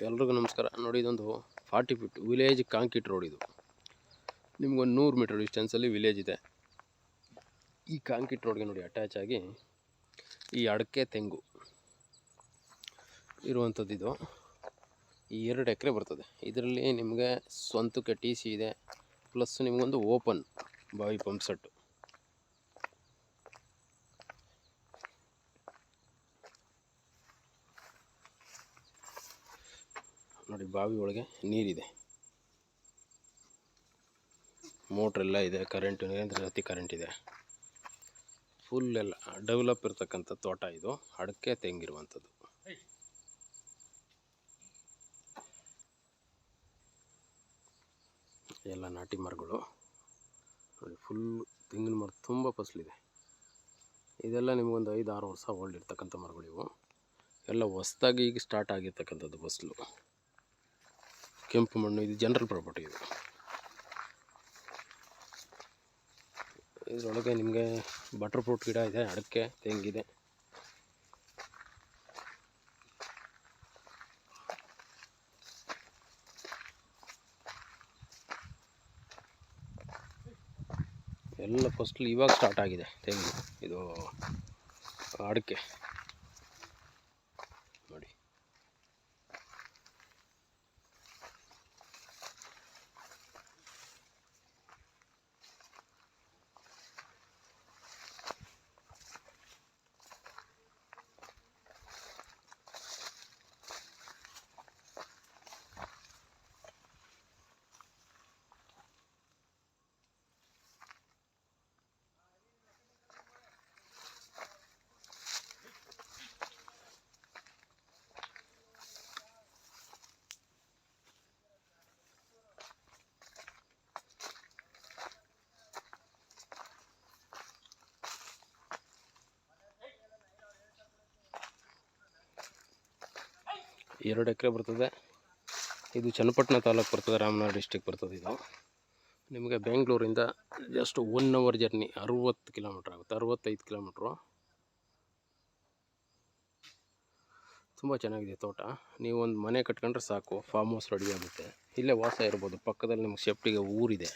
ಎಲ್ರಿಗೂ ನಮಸ್ಕಾರ. ನೋಡಿ, ಇದೊಂದು 40 ಫೀಟ್ ವಿಲೇಜ್ ಕಾಂಕ್ರೀಟ್ ರೋಡ್. ಇದು ನಿಮ್ಗೊಂದು 100 ಮೀಟರ್ ಡಿಸ್ಟೆನ್ಸಲ್ಲಿ ವಿಲೇಜ್ ಇದೆ. ಈ ಕಾಂಕ್ರೀಟ್ ರೋಡ್ಗೆ ನೋಡಿ ಅಟ್ಯಾಚ್ ಆಗಿ ಈ ಅಡಕೆ ತೆಂಗು ಇರುವಂಥದ್ದು. ಇದು ಈ 2 ಎಕರೆ ಬರ್ತದೆ. ಇದರಲ್ಲಿ ನಿಮಗೆ ಸ್ವಂತಕ್ಕೆ ಟಿ ಸಿ ಇದೆ, ಪ್ಲಸ್ ನಿಮಗೊಂದು ಓಪನ್ ಬಾವಿ ಪಂಪ್ ಸೆಟ್ಟು. ನೋಡಿ, ಬಾವಿ ಒಳಗೆ ನೀರಿದೆ, ಮೋಟ್ರೆಲ್ಲ ಇದೆ, ಕರೆಂಟ್ ನಿರಂತರ ಗತಿ ಕರೆಂಟ್ ಇದೆ. ಫುಲ್ ಎಲ್ಲ ಡೆವಲಪ್ ಇರ್ತಕ್ಕಂಥ ತೋಟ. ಇದು ಅಡಕೆ ತೆಂಗಿರುವಂಥದ್ದು. ಎಲ್ಲ ನಾಟಿ ಮರಗಳು ನೋಡಿ, ಫುಲ್ ತೆಂಗಿನ ಮರ ತುಂಬ ಫಸಲಿದೆ. ಇದೆಲ್ಲ ನಿಮಗೊಂದು 5-6 ವರ್ಷ ಓಲ್ಡ್ ಇರ್ತಕ್ಕಂಥ ಮರಗಳು. ಇವು ಎಲ್ಲ ಹೊಸ್ದಾಗಿ ಈಗ ಸ್ಟಾರ್ಟ್ ಆಗಿರ್ತಕ್ಕಂಥದ್ದು ಫಸಲು. ಕೆಂಪು ಮಣ್ಣು, ಇದು ಜನರಲ್ ಪ್ರಾಪರ್ಟಿ. ಇದು ಇದರೊಳಗೆ ನಿಮಗೆ ಬಟರ್ ಫ್ರೂಟ್ ಗಿಡ ಇದೆ, ಅಡಕೆ ತೆಂಗಿದೆ. ಎಲ್ಲ ಫಸ್ಟ್ಲಿ ಇವಾಗ ಸ್ಟಾರ್ಟ್ ಆಗಿದೆ ತೆಂಗು. ಇದು ಅಡಕೆ ನೋಡಿ. ಎರಡು ಎಕರೆ ಬರ್ತದೆ. ಇದು ಚನ್ನಪಟ್ಟಣ ತಾಲೂಕು ಬರ್ತದೆ, ರಾಮನಗರ ಡಿಸ್ಟಿಕ್ ಬರ್ತದೆ. ಇದು ನಿಮಗೆ ಬೆಂಗಳೂರಿಂದ ಜಸ್ಟ್ 1 ಅವರ್ ಜರ್ನಿ, 60 ಕಿಲೋಮೀಟ್ರ್ ಆಗುತ್ತೆ, 65 ಕಿಲೋಮೀಟ್ರು. ತುಂಬ ಚೆನ್ನಾಗಿದೆ ತೋಟ. ನೀವು ಒಂದು ಮನೆ ಕಟ್ಕೊಂಡ್ರೆ ಸಾಕು, ಫಾರ್ಮ್ ಹೌಸ್ ರೆಡಿ ಆಗುತ್ತೆ. ಇಲ್ಲೇ ವಾಸ ಇರ್ಬೋದು. ಪಕ್ಕದಲ್ಲಿ ನಿಮ್ಗೆ ಸೇಫ್ಟಿಗೆ ಊರಿದೆ.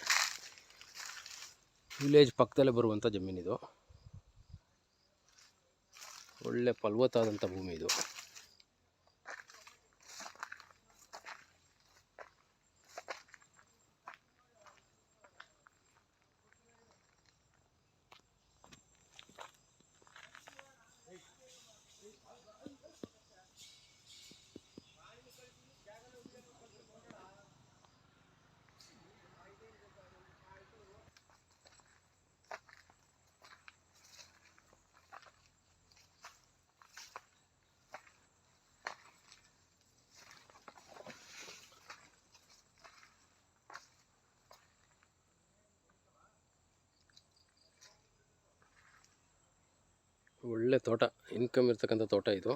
ವಿಲೇಜ್ ಪಕ್ಕದಲ್ಲೇ ಬರುವಂಥ ಜಮೀನಿದು. ಒಳ್ಳೆ ಫಲವತ್ತಾದಂಥ ಭೂಮಿ ಇದು. ಒಳ್ಳೆ ತೋಟ, ಇನ್ಕಮ್ ಇರ್ತಕ್ಕಂಥ ತೋಟ ಇದು.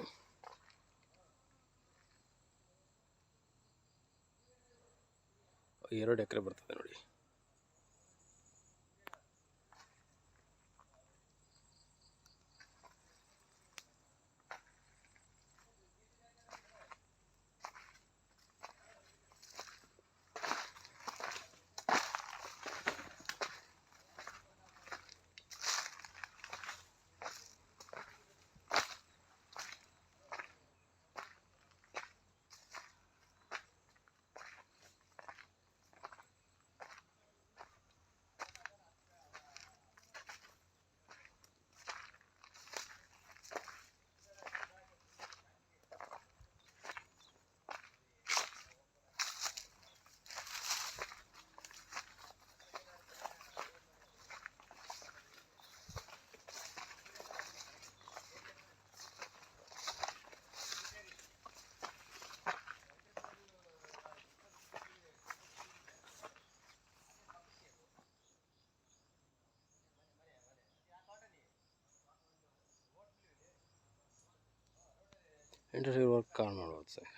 ಎರಡು ಎಕರೆ ಬರ್ತದೆ ನೋಡಿ. ಇಂಟರ್ವ್ಯೂ ವರ್ಕ್ ಕಾಲ್ ಮಾಡ್ಬೋದು ಸರ್.